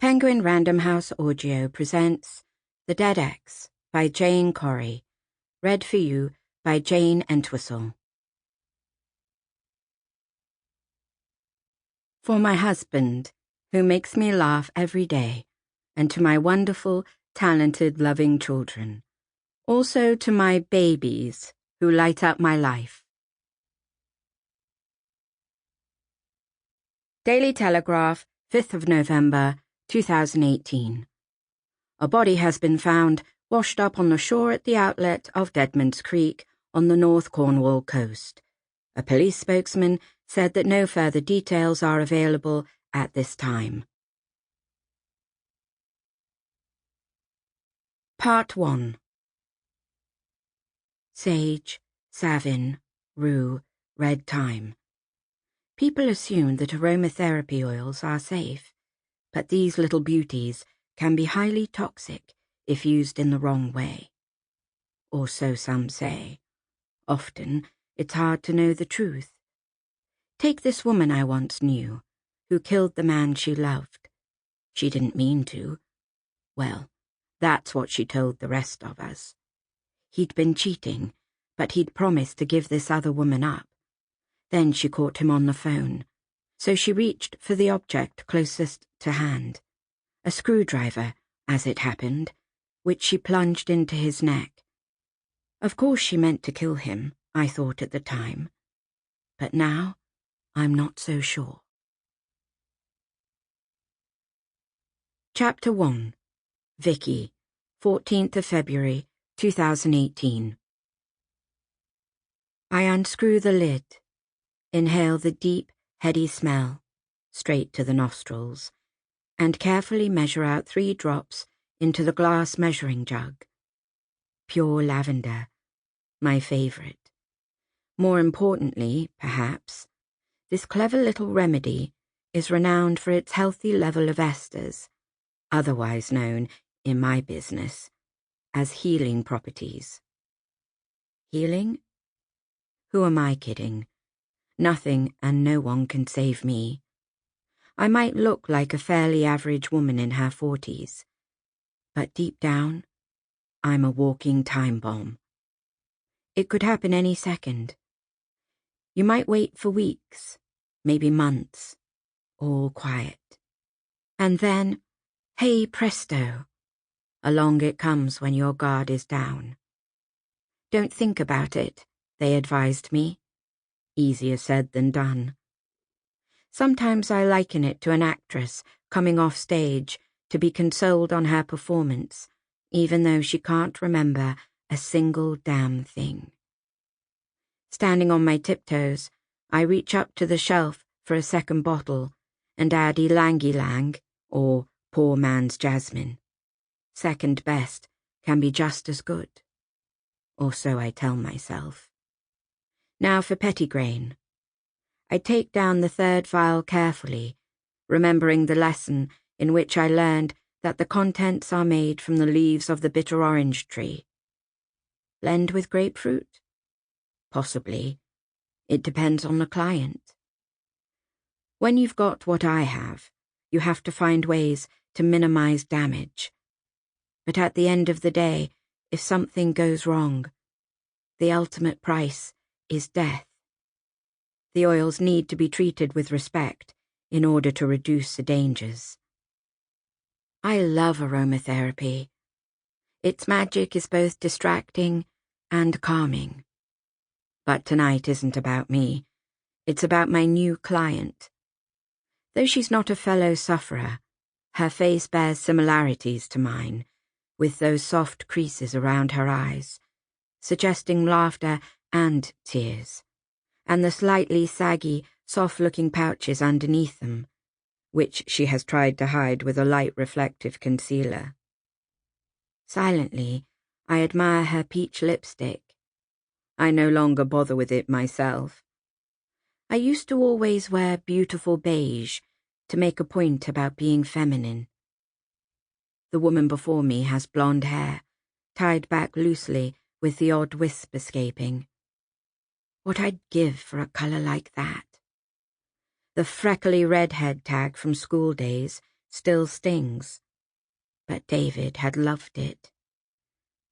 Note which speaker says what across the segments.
Speaker 1: Penguin Random House Audio presents The Dead Ex by Jayne Corry, read for you by Jayne Entwistle. For my husband, who makes me laugh every day, and to my wonderful, talented, loving children. Also to my babies, who light up my life. Daily Telegraph, 5th of November, 2018. A body has been found washed up on the shore at the outlet of Deadman's Creek on the North Cornwall coast. A police spokesman said that no further details are available at this time. Part 1. Sage, savin, rue, red thyme. People assume that aromatherapy oils are safe, but these little beauties can be highly toxic if used in the wrong way. Or so some say. Often, it's hard to know the truth. Take this woman I once knew, who killed the man she loved. She didn't mean to. Well, that's what she told the rest of us. He'd been cheating, but he'd promised to give this other woman up. Then she caught him on the phone, so she reached for the object closest to hand, a screwdriver, as it happened, which she plunged into his neck. Of course she meant to kill him, I thought at the time. But now, I'm not so sure. Chapter 1. Vicki, 14th of February, 2018. I unscrew the lid, inhale the deep, heady smell, straight to the nostrils, and carefully measure out 3 drops into the glass measuring jug. Pure lavender, my favourite. More importantly, perhaps, this clever little remedy is renowned for its healthy level of esters, otherwise known, in my business, as healing properties. Healing? Who am I kidding? Nothing and no one can save me. I might look like a fairly average woman in her 40s, but deep down, I'm a walking time bomb. It could happen any second. You might wait for weeks, maybe months, all quiet. And then, hey presto, along it comes when your guard is down. Don't think about it, they advised me. Easier said than done. Sometimes I liken it to an actress coming off stage to be consoled on her performance, even though she can't remember a single damn thing. Standing on my tiptoes, I reach up to the shelf for a second bottle and add ylang-ylang, or poor man's jasmine. Second best can be just as good. Or so I tell myself. Now for pettigrain. I take down the 3rd vial carefully, remembering the lesson in which I learned that the contents are made from the leaves of the bitter orange tree. Blend with grapefruit? Possibly. It depends on the client. When you've got what I have, you have to find ways to minimize damage. But at the end of the day, if something goes wrong, the ultimate price is death. The oils need to be treated with respect in order to reduce the dangers. I love aromatherapy. Its magic is both distracting and calming. But tonight isn't about me. It's about my new client. Though she's not a fellow sufferer, her face bears similarities to mine, with those soft creases around her eyes, suggesting laughter and tears, and the slightly saggy, soft-looking pouches underneath them, which she has tried to hide with a light reflective concealer. Silently, I admire her peach lipstick. I no longer bother with it myself. I used to always wear beautiful beige to make a point about being feminine. The woman before me has blonde hair, tied back loosely with the odd wisp escaping. What I'd give for a colour like that. The freckly redhead tag from school days still stings, but David had loved it.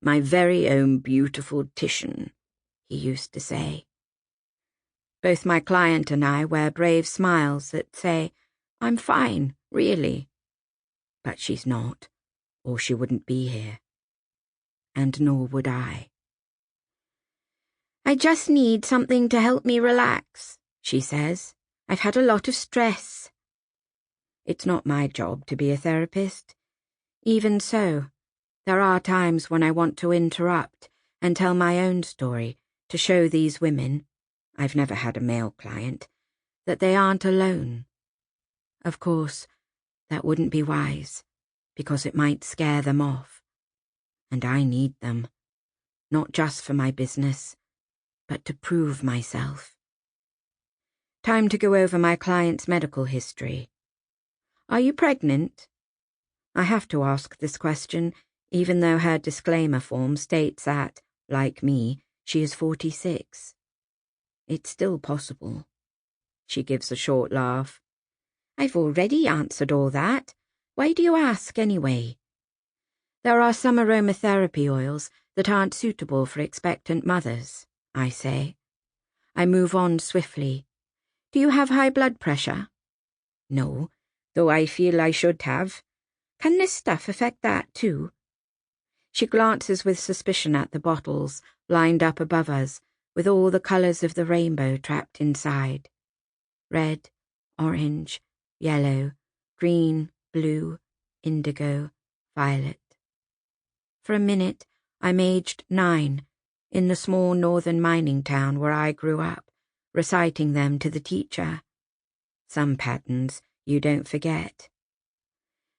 Speaker 1: "My very own beautiful Titian," he used to say. Both my client and I wear brave smiles that say, "I'm fine, really." But she's not, or she wouldn't be here. And nor would I. "I just need something to help me relax," she says. "I've had a lot of stress." It's not my job to be a therapist. Even so, there are times when I want to interrupt and tell my own story to show these women, I've never had a male client, that they aren't alone. Of course, that wouldn't be wise, because it might scare them off. And I need them, not just for my business, but to prove myself. Time to go over my client's medical history. "Are you pregnant?" I have to ask this question, even though her disclaimer form states that, like me, she is 46. It's still possible. She gives a short laugh. "I've already answered all that. Why do you ask anyway?" "There are some aromatherapy oils that aren't suitable for expectant mothers," I say. I move on swiftly. "Do you have high blood pressure?" "No, though I feel I should have. Can this stuff affect that too?" She glances with suspicion at the bottles lined up above us, with all the colours of the rainbow trapped inside. Red, orange, yellow, green, blue, indigo, violet. For a minute, I'm aged 9, in the small northern mining town where I grew up, reciting them to the teacher. Some patterns you don't forget.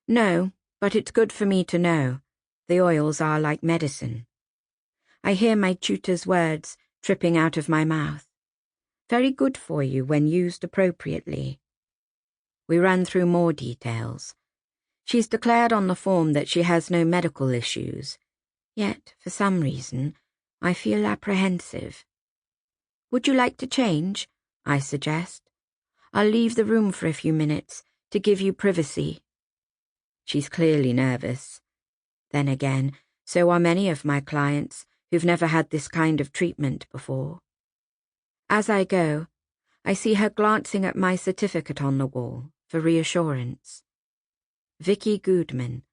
Speaker 1: "No, but it's good for me to know. The oils are like medicine." I hear my tutor's words tripping out of my mouth. "Very good for you when used appropriately." We run through more details. She's declared on the form that she has no medical issues. Yet, for some reason, I feel apprehensive. "Would you like to change?" I suggest. "I'll leave the room for a few minutes to give you privacy." She's clearly nervous. Then again, so are many of my clients who've never had this kind of treatment before. As I go, I see her glancing at my certificate on the wall for reassurance. Vicki Goodman,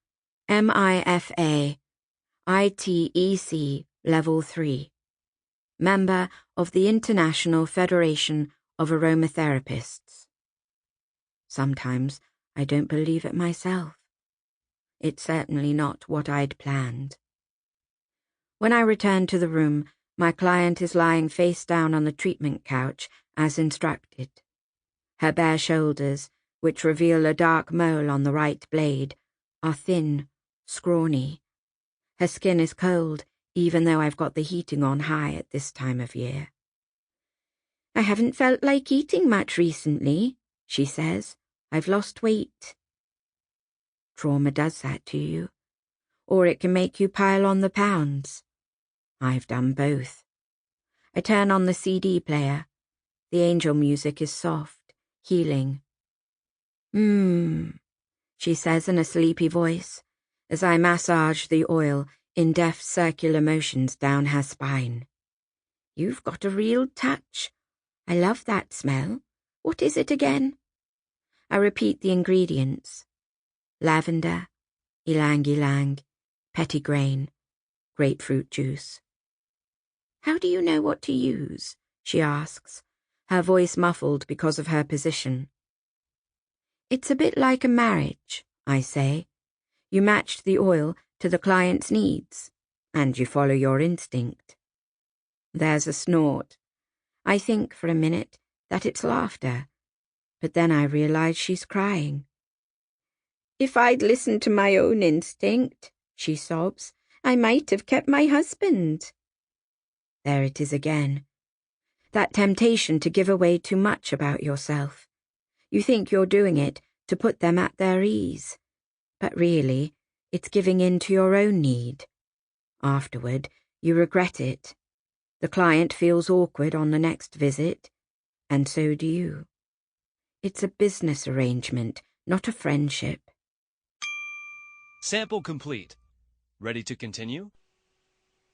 Speaker 1: MIFA, ITEC Level 3. Member of the International Federation of Aromatherapists. Sometimes I don't believe it myself. It's certainly not what I'd planned. When I return to the room, my client is lying face down on the treatment couch as instructed. Her bare shoulders, which reveal a dark mole on the right blade, are thin, scrawny. Her skin is cold, even though I've got the heating on high at this time of year. "I haven't felt like eating much recently," she says. "I've lost weight." Trauma does that to you, or it can make you pile on the pounds. I've done both. I turn on the CD player. The angel music is soft, healing. She says in a sleepy voice, as I massage the oil in deft circular motions down her spine. "You've got a real touch. I love that smell. What is it again?" I repeat the ingredients. Lavender, ylang-ylang, petitgrain, grapefruit juice. "How do you know what to use?" she asks, her voice muffled because of her position. "It's a bit like a marriage," I say. You match the oil to the client's needs, and you follow your instinct. There's a snort. I think for a minute that it's laughter, but then I realize she's crying. "If I'd listened to my own instinct," she sobs, "I might have kept my husband." There it is again. That temptation to give away too much about yourself. You think you're doing it to put them at their ease, but really, it's giving in to your own need. Afterward, you regret it. The client feels awkward on the next visit, and so do you. It's a business arrangement, not a friendship.
Speaker 2: Sample complete. Ready to continue?